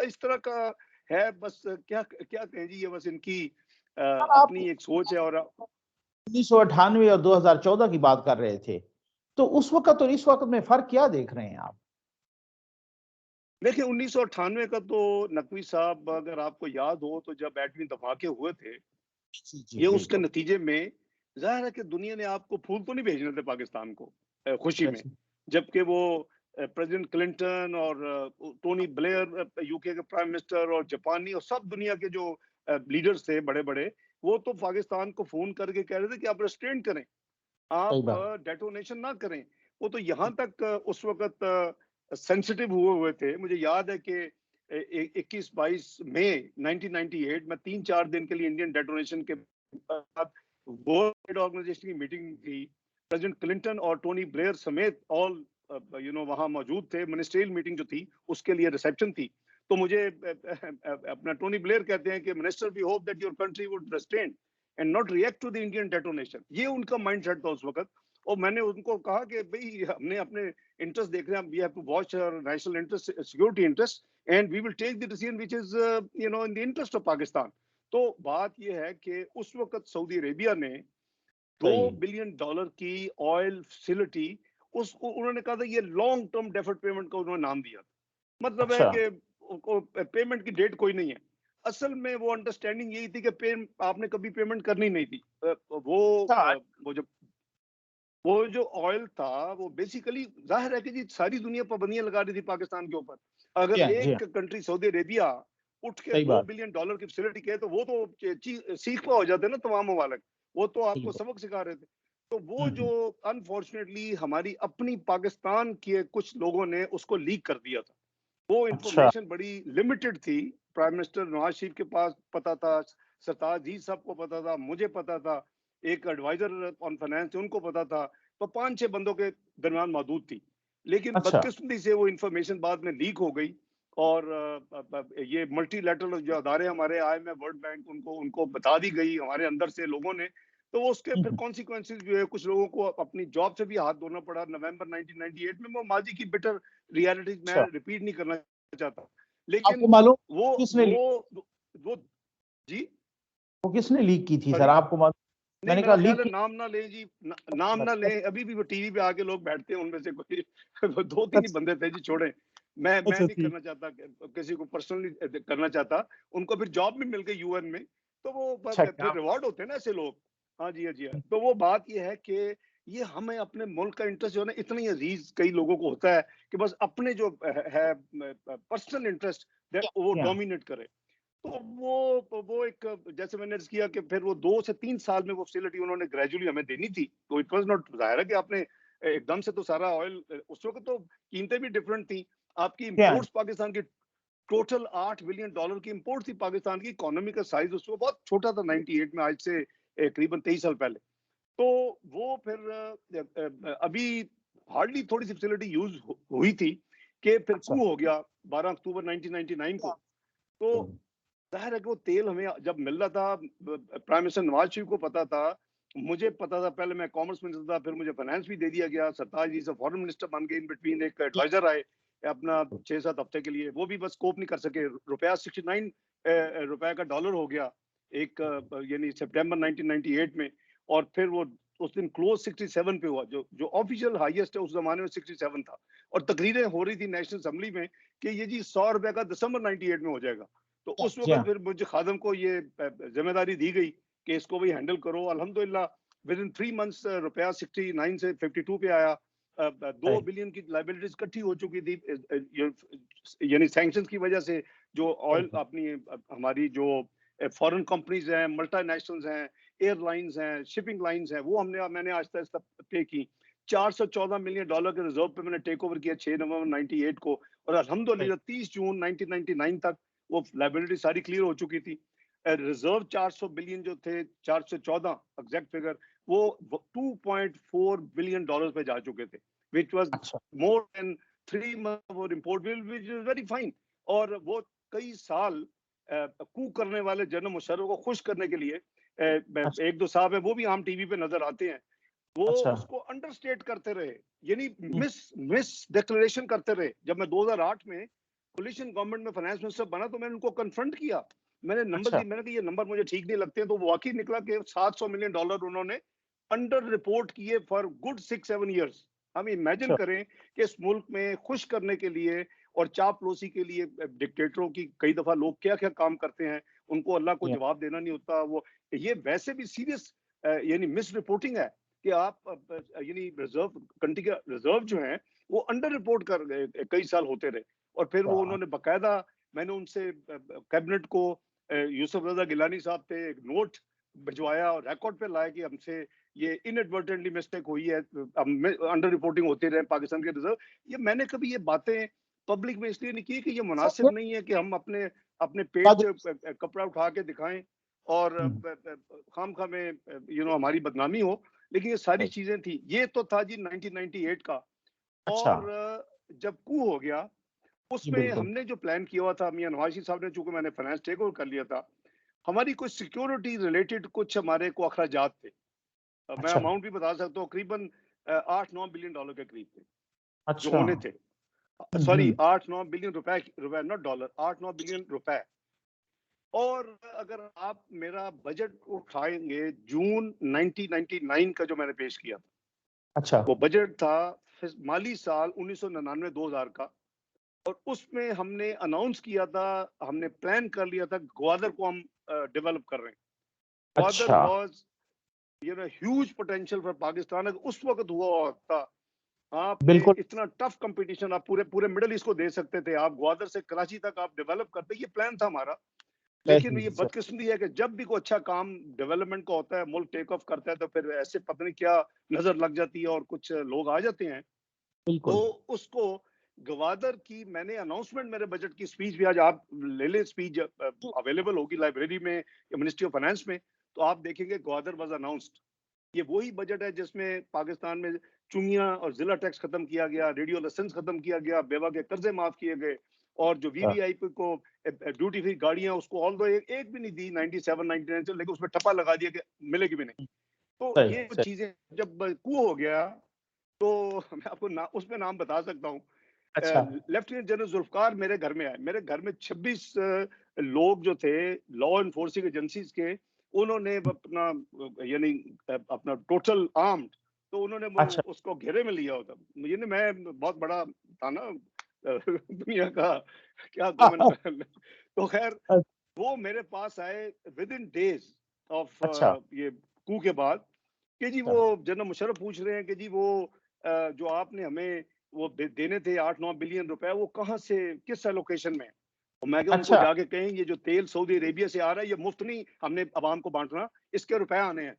इस तरह का है। बस क्या क्या कहें जी, ये बस इनकी सर, आप अपनी एक सोच है। और 1998 और 2014 की बात कर रहे थे, तो उस वक्त और इस वक्त में फर्क क्या देख रहे हैं आप? देखिए 1998 का तो नकवी साहब, अगर आपको याद हो, तो जब एटमी धमाके हुए थे, जी जी ये उसके बिल्कुल। नतीजे में जाहिर है कि दुनिया ने आपको फूल तो नहीं भेजने थे पाकिस्तान को खुशी में। वैसे। जबकि वो प्रेसिडेंट क्लिंटन और टोनी ब्लेयर यूके के प्राइम मिनिस्टर और जापानी और सब दुनिया के जो लीडर्स थे बड़े बड़े, वो तो पाकिस्तान को फोन करके कह रहे थे कि आप रेस्ट्रेंट करें, सही आप बात। डेटोनेशन ना करें। वो तो यहाँ तक उस वक्त सेंसिटिव हुए हुए थे। मुझे याद है कि 21-22 मई 1998 में 3-4 दिन के लिए इंडियन डेटोनेशन के बाद वर्ल्ड ट्रेड ऑर्गेनाइजेशन की मीटिंग थी। प्रेसिडेंट क्लिंटन और टोनी ब्लेयर समेत ऑल वहां मौजूद थे। मिनिस्ट्रियल मीटिंग जो थी उसके लिए रिसेप्शन थी। तो मुझे अपना टोनी ब्लेयर कहते हैं कि minister we hope that your country would restrain and not react to the Indian detonation. ये उनका माइंडसेट था उस वक्त। और मैंने उनको कहा कि भाई हमने अपने इंटरेस्ट देख रहे हैं, we have to watch our national interest, security interest, and we will take the decision which is in the interest of Pakistan. तो बात यह है कि उस वक्त सऊदी अरेबिया ने $2 बिलियन की ऑयल फैसिलिटी, उसको उन्होंने कहा था ये लॉन्ग टर्म डेफर्ड पेमेंट का उन्होंने नाम दिया। मतलब है अच्छा। कि उनको पेमेंट की डेट कोई नहीं है। असल में वो अंडरस्टैंडिंग यही थी कि आपने कभी पेमेंट करनी नहीं थी। अच्छा। वो जो ऑयल था वो बेसिकली जाहिर है कि जी सारी दुनिया पाबंदियां लगा रही थी पाकिस्तान के ऊपर। जी अगर हाँ, जी हाँ, एक कंट्री सऊदी अरेबिया उठ के सही दो बात। बिलियन डॉलर की फैसिलिटी कहे तो वो तो सीख पा हो जाते ना तमाम ममालिक। वो तो आपको बिल्कुल। सबक सिखा रहे थे। तो वो जो अनफॉर्चुनेटली हमारी अपनी पाकिस्तान के कुछ लोगों ने उसको लीक कर दिया था। वो अच्छा। इंफॉर्मेशन बड़ी लिमिटेड थी। प्राइम मिनिस्टर नवाज शरीफ के पास पता था, सरताज जी साहब को पता था, मुझे पता था, एक एडवाइजर ऑन फाइनेंस उनको पता था। तो 5-6 बंदों के दरमियान मौजूद थी। लेकिन अच्छा। बदकिस्मती से वो इंफॉर्मेशन बाद में लीक हो गई। और ये मल्टीलैटरल जो अदारे हमारे IMF वर्ल्ड बैंक उनको उनको बता दी गई हमारे अंदर से लोगों ने। तो वो उसके फिर हम्म, कॉन्सिक्वेंसेस जो है कुछ लोगों को अपनी जॉब से भी हाथ धोना पड़ा नवंबर 1998 में। वो माजी की बिटर रियलिटीज मैं अच्छा। रिपीट नहीं करना चाहता। आपको लेकिन मालूम वो किसने लीक वो जी वो किसने लीक की थी सर, सॉरी आपको मालूम? नहीं मैंने कहा मेरा ख्याल लीक है की। नाम ना लें जी, नाम ना लें। अभी भी वो टीवी पे आके लोग बैठते हैं उनमें से कोई 2-3 ही अच्छा। बंदे थे जी, छोड़े। मैं अच्छा नहीं ठीक। करना चाहता किसी को पर्सनली करना चाहता। उनको फिर जॉब भी मिल गई UN में। तो वो अच्छा क्या फिर रिवॉर्ड होते हैं ना ऐसे लोग। हाँ जी, हाँ जी, हाँ। तो वो बात ये है कि ये हमें अपने मुल्क का इंटरेस्ट जो है ना इतना ही अजीज कई लोगों को होता है कि बस अपने जो है पर्सनल इंटरेस्ट वो क्या? डोमिनेट करे। तो वो एक जैसे मैंने अर्ज किया कि फिर वो 2 से 3 साल में वो फैसिलिटी उन्होंने ग्रेजुअली हमें देनी थी। तो इट वाज नॉट जाहिर है कि आपने एकदम से तो सारा ऑयल उस वक्त तो कीमतें भी डिफरेंट थी। आपकी क्या? इंपोर्ट्स पाकिस्तान की टोटल $8 बिलियन की इंपोर्ट थी। पाकिस्तान की इकोनॉमी का साइज उस वक्त बहुत छोटा था 98 में, आज से करीबन 23 साल पहले। तो वो फिर अभी हार्डली थोड़ी सी फैसिलिटी यूज हुई थी कि फिर अच्छा। कू हो गया 12 अक्टूबर 1999 को। तो जाहिर है कि वो तेल हमें जब मिल रहा था, प्राइम मिनिस्टर नवाज शरीफ को पता था, मुझे पता था। पहले मैं कॉमर्स मिनिस्टर था, फिर मुझे फाइनेंस भी दे दिया गया। सरताज जी से फॉरेन मिनिस्टर बन गए। इन बिटवीन एक एडवाइजर आए अपना 6-7 हफ्ते के लिए। वो भी बस कोप नहीं कर सके। रुपया 69 रुपए का डॉलर हो गया एक यानी सितंबर 1998 में। और फिर वो उस दिन क्लोज 67 पे हुआ, जो जो ऑफिशियल हाईएस्ट है उस जमाने में 67 था। और तकरीरें हो रही थी नेशनल असेंबली में कि ये जी 100 रुपए का दिसंबर 98 में हो जाएगा। तो उस क्या? वक्त फिर मुझे खादम को ये जिम्मेदारी दी गई कि इसको भी हैंडल करो। अल्हम्दुलिल्लाह विद इन 3 मंथ्स रुपया 69 से 52 पे आया। 2 सही। बिलियन की लाइबिलिटीज इकट्ठी हो चुकी थी यानी सैंक्शंस की वजह से। जो ऑयल सही। अपनी हमारी जो फॉरेन कंपनीज हैं, मल्टीनेशनल्स हैं, एयरलाइंस हैं, शिपिंग लाइंस हैं, वो मैंने आहिस्ता आहिस्ता पे की। $414 मिलियन के रिजर्व पे मैंने टेक ओवर किया 6 नवंबर 98 को। और सही। अल्हम्दुलिल्लाह 30 जून 1999 तक वो लाइबिलिटी सारी क्लियर हो चुकी थी। रिजर्व 400 बिलियन जो थे, 414 एग्जैक्ट फिगर, वो $2.4 बिलियन पे जा चुके थे, विच वाज अच्छा। More than 3 month for import bill, which is very fine. और वो कई साल कू करने वाले जनरल मुशर्रफ को खुश करने के लिए अच्छा। एक दो साहब है वो भी आम टीवी पे नजर आते हैं। वो अच्छा। उसको अंडरस्टेट करते रहे, यानी हम्म, मिस मिस डिक्लेरेशन करते रहे। जब मैं 2008 में कोलिशन गवर्नमेंट में फाइनेंस मिनिस्टर बना तो मैंने उनको कन्फ्रंट किया। मैंने नंबर अच्छा। दिए, मैंने कहा ये नंबर मुझे ठीक नहीं लगते हैं। तो वाकई निकला कि $700 मिलियन उन्होंने अंडर रिपोर्ट किए फॉर गुड 6-7 ईयर्स। हम इमेजिन अच्छा। करें कि इस मुल्क में खुश करने के लिए और चापलूसी के लिए डिक्टेटरों की कई दफा लोग क्या क्या काम करते हैं, उनको अल्लाह को या, जवाब देना नहीं होता। वो ये वैसे भी सीरियस यानी मिस रिपोर्टिंग है कि आप यानी रिजर्व कंट्री के रिजर्व जो हैं वो अंडर रिपोर्ट कर गए, कई साल होते रहे। और फिर वो वाह, उन्होंने बकायदा, मैंने उनसे कैबिनेट को, यूसुफ रजा गिलानी साहब थे, एक नोट भिजवाया और रिकॉर्ड पे लाया कि हमसे ये इनएडवर्टेंटली मिस्टेक हुई है, अंडर रिपोर्टिंग होती रहे पाकिस्तान के रिजर्व। ये मैंने कभी ये बातें पब्लिक में इसलिए नहीं की कि ये सर, मुनासिब नहीं है कि हम अपने अपने पेट बात- से कपड़ा उठा के दिखाएं और हम्म, खाम खा में हमारी बदनामी हो। लेकिन ये सारी सही। चीजें थी। ये तो था जी 1998 का। अच्छा। और जब कू हो गया जी उसमें बिल्कुल। हमने जो प्लान किया हुआ था, मियां नवाज साहब ने, चूंकि मैंने फाइनेंस टेक ओवर कर लिया था, हमारी कुछ सिक्योरिटी रिलेटेड कुछ हमारे को अखराजात थे। मैं अच्छा। अमाउंट भी बता सकता हूँ, करीबन $8-9 बिलियन के करीब थे जो अच्छा। होने थे। सॉरी, हम्म। 8-9 बिलियन रुपए, रुपए नॉट डॉलर, 8-9 बिलियन रुपए। और अगर आप मेरा बजट उठाएंगे जून 1999 का जो मैंने पेश किया था, अच्छा। वो बजट था माली साल 1999-2000 का, और उसमें हमने अनाउंस किया था, हमने प्लान कर लिया था ग्वादर को हम डेवलप कर रहे हैं। ग्वादर अच्छा। Was huge potential for Pakistan. अगर उस वक्त हुआ होता, आपने बिल्कुल इतना टफ कंपटीशन आप पूरे पूरे मिडिल ईस्ट को दे सकते थे, आप ग्वादर से कराची तक आप डेवलप करते, ये प्लान था हमारा। लेकिन सही ये सही। बदकिस्मती है कि जब भी कोई अच्छा काम डेवलपमेंट का होता है, मुल्क टेक ऑफ करता है, तो फिर ऐसे पता नहीं क्या नजर लग जाती है और कुछ लोग आ जाते हैं। तो बिल्कुल। उसको गवादर की मैंने अनाउंसमेंट, मेरे बजट की स्पीच भी आज आप ले लें, स्पीच अवेलेबल होगी लाइब्रेरी में या मिनिस्ट्री ऑफ फाइनेंस में, तो आप देखेंगे ग्वादर वाज अनाउंस्ड। ये वही बजट है जिसमें पाकिस्तान में चुंगियां और जिला टैक्स खत्म किया गया, रेडियो लाइसेंस खत्म किया गया, बेवा के कर्जे माफ किए गए, और जो हाँ, वीवीआईपी को ड्यूटी फ्री गाड़ियां, उसको ऑल दो एक भी नहीं दी 97 99 से, लेकिन उसमें ठप्पा लगा दिया कि मिलेगी भी नहीं। तो सही ये सही। चीजें जब कू हो गया, तो मैं आपको उसमें नाम बता सकता हूँ। अच्छा। लेफ्टिनेंट जनरल जुल्फकार मेरे घर में आए, मेरे घर में 26 लोग जो थे लॉ इन्फोर्सिंग एजेंसीज के, उन्होंने अपना यानी अपना टोटल आर्म्ड, तो उन्होंने अच्छा। उसको घेरे में लिया होता। यानी मैं बहुत बड़ा था ना, दुनिया का क्या कॉमन। तो खैर वो मेरे पास आए विद इन डेज ऑफ अच्छा। ये कू के बाद, कि जी वो अच्छा। जनरल मुशर्रफ पूछ रहे हैं कि जी वो जो आपने हमें वो देने थे 8-9 बिलियन रुपए, वो कहाँ से, किस एलोकेशन में है? और मैं क्या उनको अच्छा। जाके कहें ये जो तेल सऊदी अरेबिया से आ रहा है, ये मुफ्त नहीं हमने अवाम को बांटना, इसके रुपए आने हैं,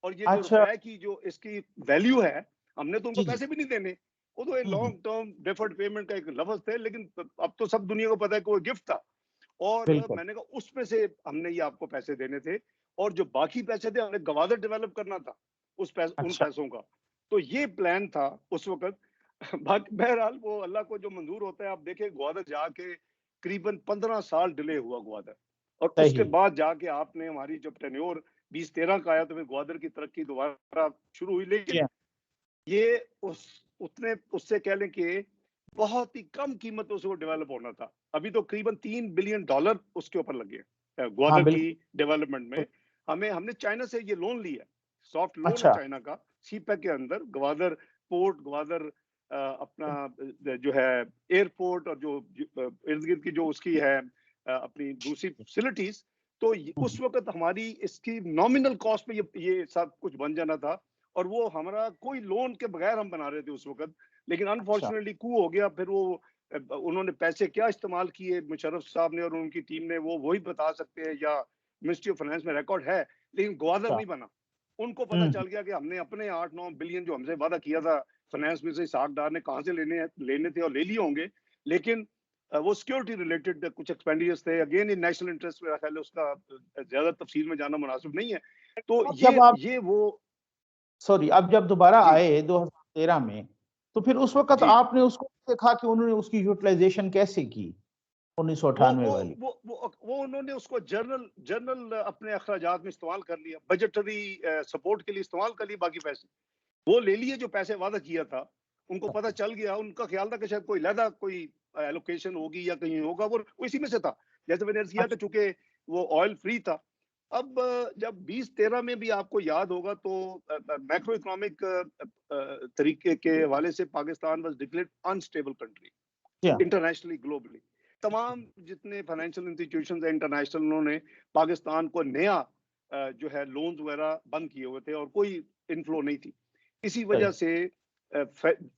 और ये जो अच्छा। रुपए की जो इसकी वैल्यू है, हमने तो उनको जी जी। पैसे भी नहीं देने। वो तो एक हम्म। लॉन्ग टर्म डेफर्ड पेमेंट का एक लफ्ज थे, लेकिन अब तो सब दुनिया को पता है कि वो गिफ्ट था। और बिल्कुल। मैंने कहा उसमें से हमने ये आपको पैसे देने थे, और जो बाकी पैसे थे हमने गवादर डेवलप करना था उन अच्छा। पैसों का। तो ये प्लान था उस वक्त। बाकी बहरहाल वो अल्लाह को जो मंजूर होता है, आप देखें ग्वादर जाके करीबन 15 साल डिले हुआ ग्वादर, और उसके सही। बाद जाके आपने हमारी जब टेन्योर 2013 का आया, तो फिर ग्वादर की तरक्की दोबारा शुरू हुई। जी लेकिन हाँ। ये उस उतने उससे कह लें कि बहुत ही कम कीमतों से वो डेवलप होना था। अभी तो करीबन $3 बिलियन उसके ऊपर लगे हैं हाँ ग्वादर की बिल्कुल। डेवलपमेंट में। हमने चाइना से ये लोन लिया, सॉफ्ट लोन है अच्छा। चाइना का, सीपैक के अंदर ग्वादर पोर्ट, ग्वादर अपना जो है एयरपोर्ट, और जो इर्द गिर्द की जो उसकी है अपनी दूसरी फैसिलिटीज। तो उस वक्त हमारी इसकी नॉमिनल कॉस्ट पे ये सब कुछ बन जाना था, और वो हमारा कोई लोन के बगैर हम बना रहे थे उस वक्त। लेकिन अच्छा। अनफॉर्चुनेटली कू हो गया, फिर वो उन्होंने पैसे क्या इस्तेमाल किए मुशर्रफ साहब ने और उनकी टीम ने, वो वही बता सकते हैं, या मिनिस्ट्री ऑफ फाइनेंस में रिकॉर्ड है। लेकिन ग्वादर अच्छा। नहीं बना। उनको पता चल गया कि हमने अपने 8-9 बिलियन जो हमसे वादा किया था फाइनेंस में से, इसहाक डार ने कहाँ से लेने थे, और ले लिए होंगे। लेकिन वो सिक्योरिटी रिलेटेड कुछ एक्सपेंडिचर्स थे, अगेन इन नेशनल इंटरेस्ट, मेरा ख्याल है उसका ज्यादा तफसील में जाना मुनासिब नहीं है। तो अब जब आप ये वो सॉरी अब जब दोबारा जी आए 2013 में, तो फिर उस वक्त जी। आपने उसको देखा कि उन्होंने उसकी यूटिलाइजेशन कैसे की, वो 1998 वो वाली। वो उन्होंने उसको जनरल जनरल अपने अखराजात में इस्तेमाल कर लिया, बजटरी सपोर्ट के लिए इस्तेमाल कर लिए। बाकी पैसे वो ले लिए जो पैसे वादा किया था। उनको पता चल गया, उनका ख्याल था कि शायद कोई लहदा कोई एलोकेशन होगी या कहीं होगा, वो इसी में से था। जैसे मैंने अर्ज किया कि अच्छा। चूंकि वो ऑयल फ्री था। अब जब 2013 में भी आपको याद होगा, तो मैक्रो इकोनॉमिक तरीके के हवाले से Pakistan was declared unstable country जी हाँ। Internationally, globally. तमाम जितने फाइनेंशियल इंस्टीट्यूशन है इंटरनेशनल, उन्होंने पाकिस्तान को नया जो है लोन्स वगैरह बंद किए हुए थे, और कोई इनफ्लो नहीं थी। इसी सही। वजह से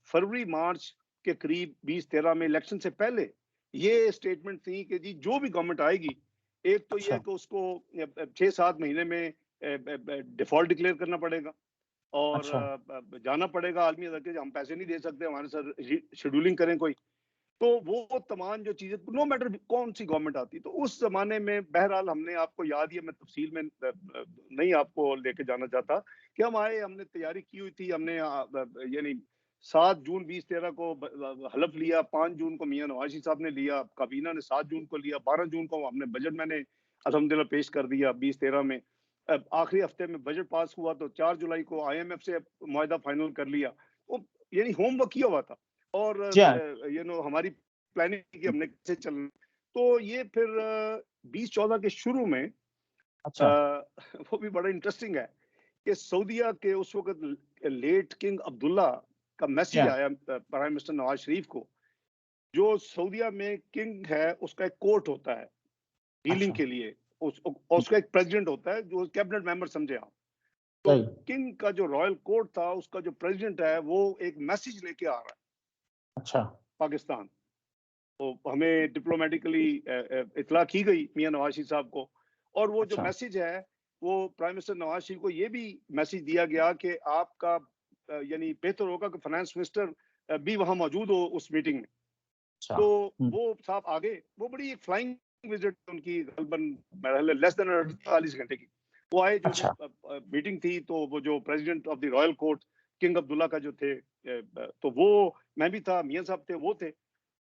फरवरी मार्च के करीब 2013 में इलेक्शन से पहले ये स्टेटमेंट थी कि जी जो भी गवर्नमेंट आएगी, एक तो ये है अच्छा। कि उसको 6-7 महीने में डिफॉल्ट डिक्लेयर करना पड़ेगा, और अच्छा। जाना पड़ेगा आलमी अदालत के, हम पैसे नहीं दे सकते, हमारे साथ शेड्यूलिंग करें कोई। तो वो तमाम जो चीजें, नो मैटर कौन सी गवर्नमेंट आती, तो उस जमाने में बहरहाल हमने, आपको याद ही है, मैं तफसील में नहीं आपको लेके जाना चाहता, कि हम आए, हमने तैयारी की हुई थी, हमने यानी 7 जून 2013 को हलफ लिया, 5 जून को मियां नवाज शरीफ साहब ने लिया, काबीना ने 7 जून को लिया, 12 जून को हमने बजट मैंने अल्हम्दुलिल्लाह पेश कर दिया 2013 में। आखिरी हफ्ते में बजट पास हुआ, तो 4 जुलाई को IMF से मुआहदा फाइनल कर लिया। वो यानी होमवर्क किया हुआ था, और जी हाँ। हमारी प्लानिंग की हमने कैसे चलना। तो ये फिर 2014 के शुरू में अच्छा। वो भी बड़ा इंटरेस्टिंग है कि सऊदीया के उस वक्त लेट किंग अब्दुल्ला का मैसेज या आया प्राइम मिनिस्टर नवाज शरीफ को। जो सऊदीया में किंग है उसका एक कोर्ट होता है डीलिंग अच्छा। के लिए, उसका एक प्रेसिडेंट होता है जो कैबिनेट मेंबर समझे आप। तो सही। किंग का जो रॉयल कोर्ट था उसका जो प्रेसिडेंट है वो एक मैसेज लेके आ रहा है अच्छा। पाकिस्तान। तो हमें डिप्लोमेटिकली इतला की गई मियां नवाज शरीफ साहब को, और वो जो अच्छा। मैसेज है वो प्राइम मिनिस्टर नवाज शरीफ को ये भी मैसेज दिया गया कि आपका यानी बेहतर होगा कि फाइनेंस मिनिस्टर भी वहां मौजूद हो उस मीटिंग में। अच्छा। तो वो साहब आगे, वो बड़ी एक फ्लाइंग विजिट उनकी तकरीबन लेस देन 48 घंटे की। वो आए, जो अच्छा। मीटिंग थी, तो वो जो president of the royal court king Abdullah का जो थे, तो वो मैं भी था, मियां साहब थे, वो थे।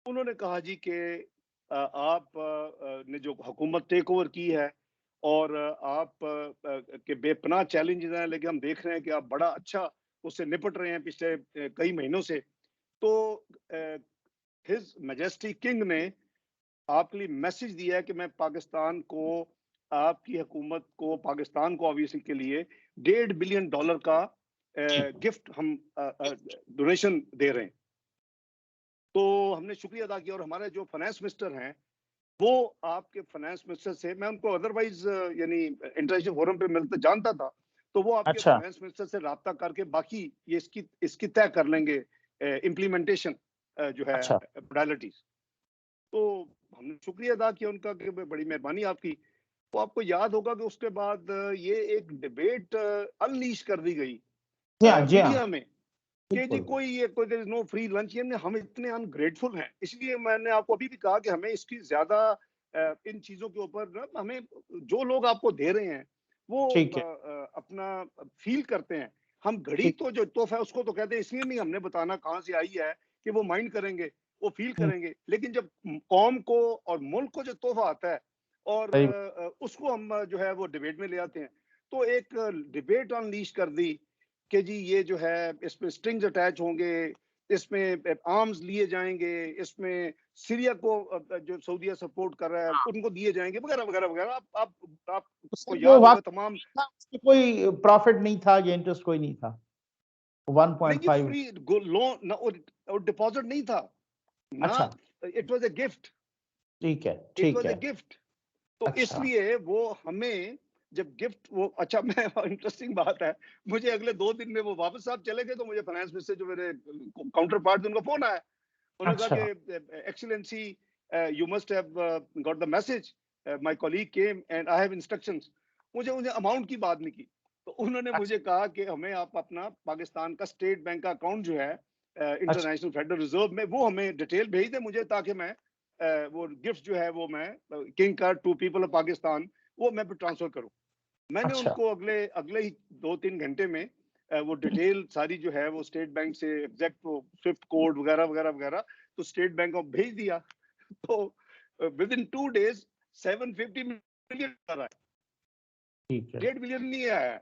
उन्होंने कहा जी कि आप ने जो हुकूमत टेक ओवर की है और आप के बेपनाह चैलेंजेस हैं, लेकिन हम देख रहे हैं कि आप बड़ा अच्छा उससे निपट रहे हैं पिछले कई महीनों से। तो हिज मैजेस्टी किंग ने आपके लिए मैसेज दिया है कि मैं पाकिस्तान को, आपकी हुकूमत को, पाकिस्तान को ऑब्वियसली के लिए $1.5 बिलियन का गिफ्ट हम डोनेशन दे रहे हैं। तो हमने शुक्रिया अदा किया, और हमारे जो फाइनेंस मिनिस्टर हैं वो आपके फाइनेंस मिनिस्टर से, मैं उनको अदरवाइज यानी इंटरनेशनल फोरम पे मिलता जानता था, तो वो आपके अच्छा। फाइनेंस मिनिस्टर से राब्ता करके बाकी ये इसकी तय कर लेंगे इम्प्लीमेंटेशन जो है अच्छा। मोडालिटीज। तो हमने शुक्रिया अदा किया उनका कि बड़ी मेहरबानी आपकी। तो आपको याद होगा कि उसके बाद ये एक डिबेट अनलीश कर दी गई जी हाँ, जी हाँ। मीडिया में कि जी बिल्कुल। कोई there is no free lunch. ये हम इतने अनग्रेटफुल हैं, इसलिए मैंने आपको अभी भी कहा कि हमें इसकी ज्यादा इन चीजों के ऊपर ना, हमें जो लोग आपको दे रहे हैं वो ठीक है। अपना फील करते हैं। हम घड़ी ठीक। तो जो तोहफा है उसको तो कहते हैं, इसलिए नहीं हमने बताना कहाँ से आई है कि वो माइंड करेंगे, वो फील हम्म, करेंगे। लेकिन जब कौम को और मुल्क को जो तोहफा आता है और सही। उसको हम जो है वो डिबेट में ले आते हैं। तो एक डिबेट अनलीश कर दी कि जी ये जो है इसमें स्ट्रिंग्स अटैच होंगे, इसमें आर्म्स लिए जाएंगे, इसमें सीरिया को जो सऊदीया सपोर्ट कर रहा है उनको दिए जाएंगे, वगैरह वगैरह वगैरह। आपको सर वो याद होगा वाकई तमाम। था, उसमें कोई प्रॉफिट नहीं था, ये इंटरेस्ट कोई नहीं था। नहीं जी, 1.5। फ्री लोन और डिपॉजिट नहीं था ना, अच्छा। It was a gift. ठीक है। इट ठीक वाज है। A gift. तो अच्छा। इसलिए वो हमें जब गिफ्ट वो, अच्छा मैं इंटरेस्टिंग बात है, मुझे अगले 2 दिन में वो वापस साहब चले गए, तो मुझे फाइनेंस मिनिस्टर जो मेरे काउंटर पार्ट थे उनका फोन आया। उन्होंने कहा अच्छा। कि excellency you must have got the message, my colleague came and I have instructions. मुझे उन्हें अमाउंट की बात नहीं की, तो उन्होंने अच्छा। मुझे कहा कि हमें आप अपना पाकिस्तान का स्टेट बैंक का अकाउंट जो है अच्छा। इंटरनेशनल फेडरल रिजर्व में, वो हमें डिटेल भेज दें मुझे, ताकि मैं वो गिफ्ट जो है वो मैं किंग का टू पीपल ऑफ पाकिस्तान वो मैं ट्रांसफर करूं। मैंने अच्छा। उनको अगले अगले ही 2-3 घंटे में वो डिटेल सारी जो है वो स्टेट बैंक से एग्जैक्ट वो स्विफ्ट कोड वगैरह वगैरह वगैरह तो स्टेट बैंक को भेज दिया। तो विद इन 2 days 750 मिलियन आ रहा है, ठीक है। 1.5 बिलियन नहीं आया है।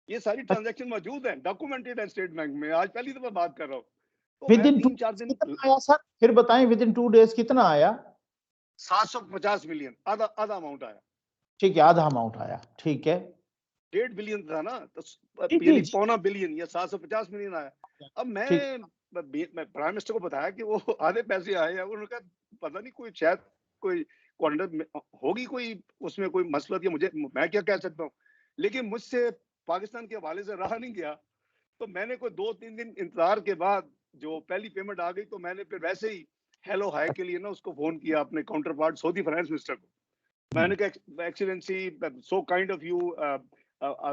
ये सारी ट्रांजैक्शन मौजूद है, डॉक्यूमेंटेड है स्टेट बैंक में। आज पहली दफा बात कर रहा हूँ। तो विद मैं इन 3-4 दिन, कितना आया सर, फिर बताएं, विद इन 2 डेज कितना आया? 750 मिलियन, आधा आधा अमाउंट आया। ठीक है, आधा अमाउंट आया। ठीक है। 1.5 बिलियन था ना, तो जी जी यानी जी। 0.25 बिलियन या 750 मिलियन आया। अब ठीक। मैं प्राइम मिनिस्टर को बताया कि वो आधे पैसे आए हैं। उन्होंने कहा पता नहीं, कोई शायद कोई क्वांटम होगी, कोई उसमें कोई मसला थी, मुझे मैं क्या कह सकता हूँ। लेकिन मुझसे पाकिस्तान के हवाले से रहा नहीं गया, तो मैंने कोई 2-3 दिन इंतजार के बाद जो पहली पेमेंट आ गई, तो मैंने फिर वैसे ही हेलो हाय के लिए ना उसको फोन किया, अपने counter part Saudi finance minister को। मैंने कहा excellency, so kind of you,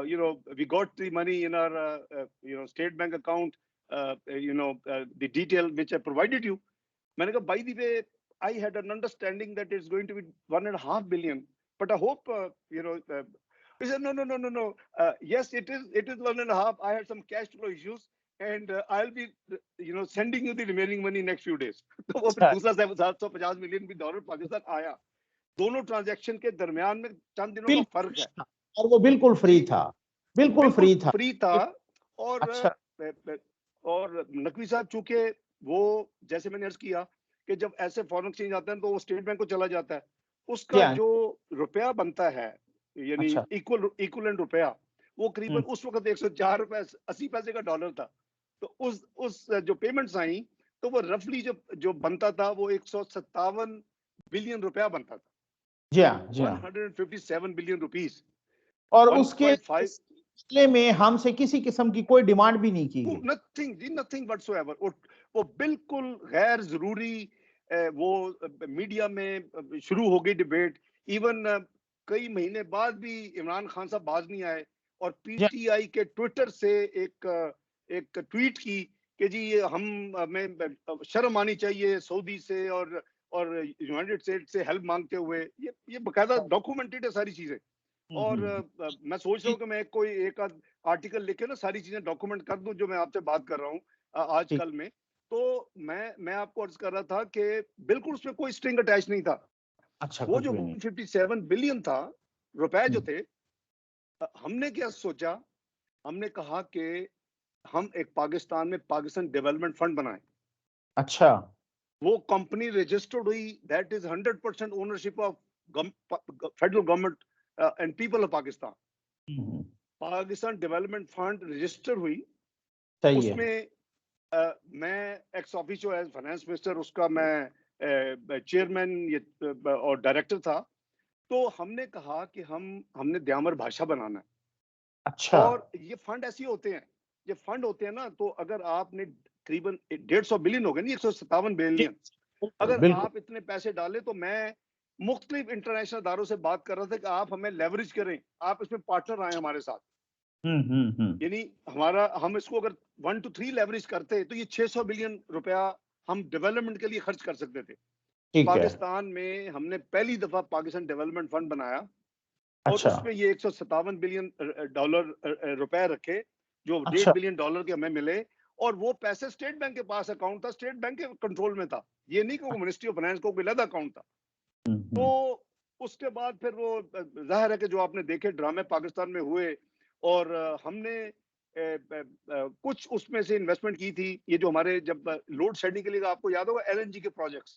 you know, we got the money in our state bank account, the detail which I provided you. मैंने कहा by the way, I had an understanding that it's going to be 1.5 billion, but I hope he said no. Yes, it is 1.5. I had some cash flow issues and I'll be sending you the remaining money next few days. तो वो फिर अच्छा। दूसरा 750 million भी dollar Pakistan आया। दोनों transaction के दरमियान में चंद दिनों का बिल्कुल फर्क है था, और वो बिल्कुल जी। फ्री था। बिल्कुल बिल्कुल फ्री था। फ्री था। और अच्छा। नकवी साहब चूंकि वो, जैसे मैंने अर्ज किया कि जब ऐसे फॉरेन एक्सचेंज आते हैं तो वो स्टेट बैंक को चला जाता है, उसका क्या? जो रुपया बनता है यानी अच्छा। इक्वलेंट रुपया, वो करीबन हम्म। उस वक्त 104 रुपए 80 पैसे का डॉलर था। तो उस जो पेमेंट्स आई, तो वो रफली जो जो बनता था वो 157 बिलियन रुपया बनता था। जी हाँ, जी हाँ। 157 बिलियन रुपीस। और उसके 1.5 सिलसिले में हमसे किसी किस्म की कोई डिमांड भी नहीं की गई। नथिंग जी, नथिंग व्हाटसोएवर। वो बिल्कुल गैर जरूरी वो मीडिया में शुरू हो गई डिबेट। इवन कई महीने बाद भी इमरान खान साहब बाज नहीं आए और जी पीटीआई के ट्विटर से एक ट्वीट की कि जी ये हमें शर्म आनी चाहिए सऊदी से और यूनाइटेड स्टेट से हेल्प मांगते हुए। ये बकायदा हाँ। डॉक्यूमेंटेड है सारी चीजें। और हम्म। मैं सोच रहा हूँ कि मैं कोई एक आध आर्टिकल लिख के ना सारी चीजें डॉक्यूमेंट कर दूं जो मैं आपसे बात कर रहा हूँ ठीक। आजकल में। तो मैं आपको अर्ज कर रहा था कि बिल्कुल उसमें कोई स्ट्रिंग अटैच नहीं था। अच्छा, वो कुछ जो भी नहीं। 157 बिलियन था रुपए जो हम्म। थे, हमने क्या सोचा, हमने कहा कि हम एक पाकिस्तान में पाकिस्तान डेवलपमेंट फंड बनाएं। अच्छा। वो कंपनी रजिस्टर्ड हुई, that is 100% ownership of federal government and people of Pakistan. हम्म। पाकिस्तान डेवलपमेंट फंड रजिस्टर हुई। सही है। उसमें मैं ex officio as finance minister उसका मैं चेयरमैन और डायरेक्टर था। तो हमने कहा कि हमने द्यामर भाषा बनाना है। अच्छा। और ये फंड ऐसे होते हैं, ये फंड होते हैं ना, तो अगर आपने करीबन 150 बिलियन हो गए, नहीं 157 बिलियन, बिल्कुल, अगर बिल्कुल। आप इतने पैसे डाले तो मैं मुख्तलिफ इंटरनेशनल इदारों से बात कर रहा था कि आप हमें लेवरेज करें, आप इसमें पार्टनर आए हमारे साथ। हम्म। यानी हमारा हम इसको अगर 1 to 3 लेवरेज करते तो ये 600 बिलियन रुपया हम डेवलपमेंट के लिए खर्च कर सकते थे। ठीक है। पाकिस्तान में हमने पहली दफा पाकिस्तान डेवलपमेंट फंड बनाया और अच्छा। उसमें ये 157 बिलियन डॉलर रुपए रखे, जो अच्छा। $1.5 बिलियन के हमें मिले। और वो पैसे स्टेट बैंक के पास अकाउंट था, स्टेट बैंक के कंट्रोल में था, ये नहीं कि मिनिस्ट्री ऑफ फाइनेंस को कोई अलग अकाउंट था। तो हम्म। उसके बाद फिर वो जाहिर है कि जो आपने देखे ड्रामे पाकिस्तान में हुए। और हमने कुछ उसमें से इन्वेस्टमेंट की थी। ये जो हमारे जब लोड शेडिंग के लिए, आपको याद होगा एलएनजी के प्रोजेक्ट्स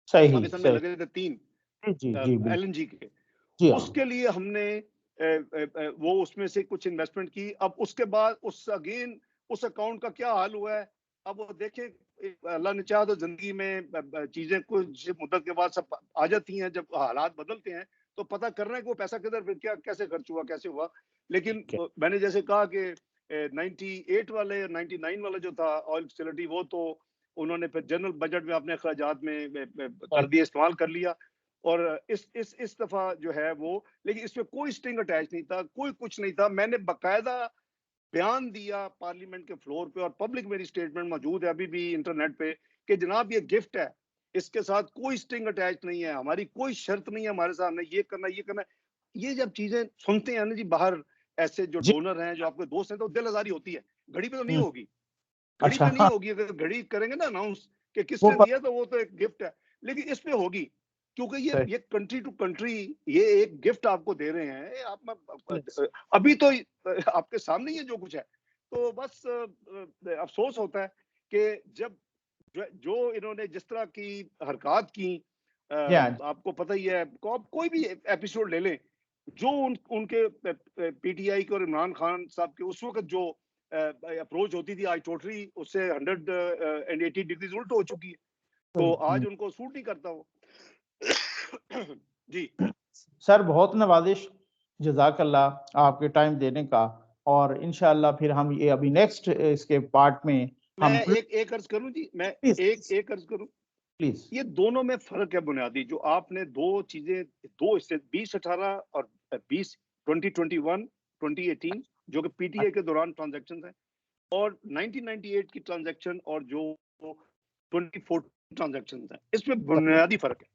सही, पाकिस्तान में सही। लगे थे 3 जी, जी, जी, बिल्कुल। एलएनजी के। जी हाँ। उसके लिए हमने वो उसमें से कुछ इन्वेस्टमेंट की। अब उसके बाद उस अगेन उस अकाउंट का क्या हाल हुआ है, अब वो देखें। अल्लाह ने चाहा तो जिंदगी में चीजें कुछ मुद्दत के बाद सब आ जाती हैं, जब हालात बदलते हैं तो पता करना है कि वो पैसा किधर फिर क्या कैसे खर्च हुआ कैसे हुआ। लेकिन ठीक है। मैंने जैसे कहा कि 98 वाले 99 वाला जो था ऑयल फैसिलिटी, वो तो उन्होंने फिर जनरल बजट में अपने अखराजात में कर दिया, इस्तेमाल कर लिया। और इस दफा जो है वो, लेकिन इसमें कोई स्ट्रिंग अटैच नहीं था, कोई कुछ नहीं था। मैंने बकायदा बयान दिया पार्लियामेंट के फ्लोर पे, और पब्लिक मेरी स्टेटमेंट मौजूद है अभी भी इंटरनेट पे, कि जनाब ये गिफ्ट है, इसके साथ कोई स्ट्रिंग अटैच नहीं है, हमारी कोई शर्त नहीं है हमारे सामने, ये करना ये करना। ये जब चीजें सुनते हैं ना जी बाहर, ऐसे जो जी। डोनर हैं जो आपके दोस्त हैं, तो दिल आजारी होती है। घड़ी पे तो नहीं हम्म। होगी, घड़ी अच्छा। पे नहीं हाँ। होगी। अगर घड़ी करेंगे ना अनाउंस कि वो किसने दिया, तो वो तो एक गिफ्ट है। लेकिन इस पे होगी, क्योंकि सही। ये कंट्री टू कंट्री ये एक गिफ्ट आपको दे रहे हैं। प्लीज। अभी तो आपके सामने ही है जो कुछ है। तो बस अफसोस होता है कि जब जो इन्होंने जिस तरह की हरकत की, जी हाँ। आपको पता ही है, कोई भी एपिसोड ले लें, जो उनके पीटीआई के और इमरान खान साहब के उस वक्त जो अप्रोच होती थी, आज टोटली उससे 180 डिग्रीज उल्ट हो चुकी है। तो आज उनको सूट नहीं करता वो। जी। सर, बहुत नवाजिश। जज़ाकल्लाह आपके टाइम देने का। और इंशाअल्लाह फिर हम ये अभी नेक्स्ट इसके पार्ट में मैं हम एक अर्ज करूं जी, मैं प्लीज, एक अर्ज करूं। प्लीज। ये दोनों में फर्क है बुनियादी, जो आपने दो चीजें, दो हिस्से 2018 और 2021 2018 जो कि पीटीआई के दौरान ट्रांजैक्शन है, और 1998 की ट्रांजैक्शन और जो 2014 ट्रांजैक्शन है, इसमें बुनियादी फर्क है।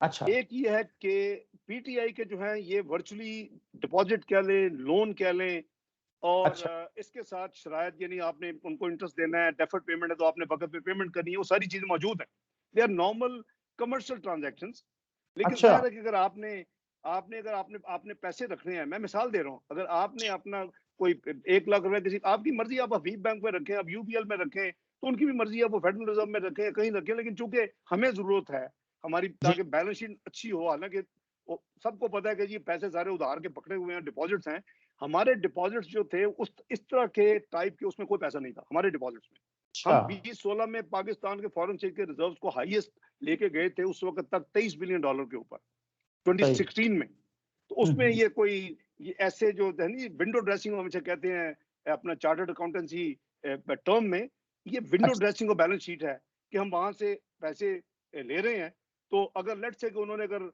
अच्छा। एक ये है कि पीटीआई के जो है ये वर्चुअली डिपॉजिट कह लें, लोन कह लें, और अच्छा। इसके साथ शरायत, यानी आपने उनको इंटरेस्ट देना है, डेफर्ड पेमेंट है तो आपने वक्त पे पेमेंट करनी है, वो सारी चीजें मौजूद है। They are normal commercial transaction. लेकिन अच्छा। जाहिर है कि अगर आपने आपने अगर आपने आपने पैसे रखने हैं, मैं मिसाल दे रहा हूँ, अगर आपने अपना कोई 1 लाख रुपए किसी, आपकी मर्जी, आप हबीब बैंक में रखें, आप यूबीएल में रखें, तो उनकी भी मर्जी है, वो फेडरल रिजर्व में रखें, कहीं रखें, लेकिन चूंकि हमें जरूरत है हमारी, जी। ताकि बैलेंस शीट अच्छी हो, हालांकि सबको पता है कि जी पैसे सारे उधार के पकड़े हुए हैं, डिपॉजिट्स हैं। हमारे डिपॉजिट्स जो थे उस इस तरह के टाइप के, उसमें कोई पैसा नहीं था हमारे डिपॉजिट्स में। अच्छा। हम 2016 में पाकिस्तान के फॉरेन एक्सचेंज के रिजर्व को हाईएस्ट लेके गए थे उस वक्त तक $23 बिलियन के ऊपर, सही। 2016 में। तो उसमें हम्म। ये कोई ये ऐसे जो है नहीं, विंडो ड्रेसिंग हमेशा कहते हैं अपना चार्टर्ड अकाउंटेंसी टर्म में, ये विंडो अच्छा। ड्रेसिंग और बैलेंस शीट है कि हम वहां से पैसे ले रहे हैं। तो अगर लेट्स से कि उन्होंने अगर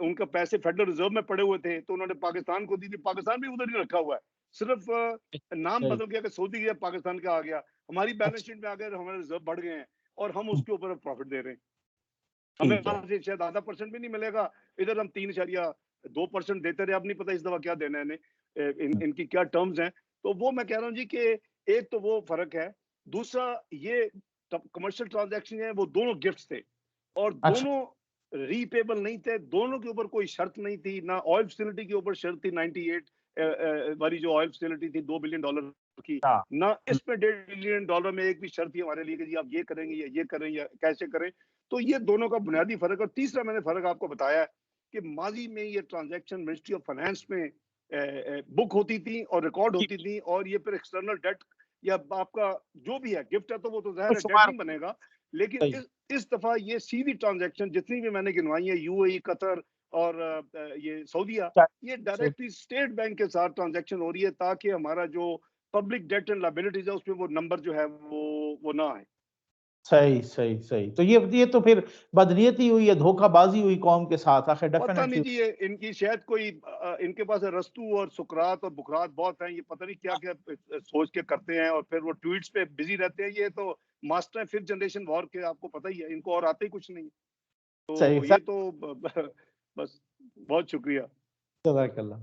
उनका पैसे फेडरल रिजर्व में पड़े हुए थे तो उन्होंने पाकिस्तान को दी थी, पाकिस्तान भी उधर ही रखा हुआ है, सिर्फ नाम सही। बदल गया कि सऊदी गया पाकिस्तान का आ गया, हमारी बैलेंस अच्छा। शीट में आ गया, हमारे रिजर्व बढ़ गए हैं और हम हम्म, उसके ऊपर प्रॉफिट दे रहे हैं। हमें ठीक है। वहां से शायद ½ % भी नहीं मिलेगा, इधर हम 3.2% देते रहे। अब नहीं पता इस दफा क्या देना है इन्हें, इनकी क्या टर्म्स हैं। तो वो मैं कह रहा हूँ जी कि एक तो वो फर्क है, दूसरा ये कमर्शियल ट्रांजैक्शन है वो दोनों गिफ्ट्स थे और अच्छा। दोनों रीपेबल नहीं थे, दोनों के ऊपर कोई शर्त नहीं थी, ना ऑयल फैसिलिटी के ऊपर शर्त थी 98 वाली जो ऑयल फैसिलिटी थी $2 बिलियन की, हाँ। ना इसमें $1.5 बिलियन में एक भी शर्त थी हमारे लिए कि जी आप ये करेंगे या ये करें या कैसे करें। तो ये दोनों का बुनियादी फर्क। और तीसरा मैंने फर्क आपको बताया है कि माजी में ये ट्रांजैक्शन मिनिस्ट्री ऑफ फाइनेंस में बुक होती थी और रिकॉर्ड होती थी, और ये फिर एक्सटर्नल डेट या आपका जो भी है गिफ्ट है तो वो तो तो जाहिर है डेट शुमार। नहीं बनेगा। लेकिन सही। इस दफा ये सीधी ट्रांजैक्शन जितनी भी मैंने गिनवाई है, यूएई, कतर और ये सऊदीया, ये सो- डायरेक्टली स्टेट बैंक के साथ ट्रांजैक्शन हो रही है ताकि हमारा जो पब्लिक डेट एंड लायबिलिटीज है उसमें वो नंबर जो है वो ना आए। सही सही सही। तो ये तो फिर बदनीयती हुई है, धोखाबाजी हुई कौम के साथ, आखिर पता नहीं डेफिनेटली। जी, ये इनकी शायद कोई इनके पास रस्तू और सुकरात और बुकरात बहुत हैं, ये पता नहीं क्या क्या सोच के करते हैं और फिर वो ट्वीट्स पे बिजी रहते हैं। ये तो मास्टर है फिफ्थ जनरेशन वॉर के, आपको पता ही है, इनको और आते ही कुछ नहीं। सही तो सर। ये तो बस बहुत शुक्रिया। जज़ाकल्लाह।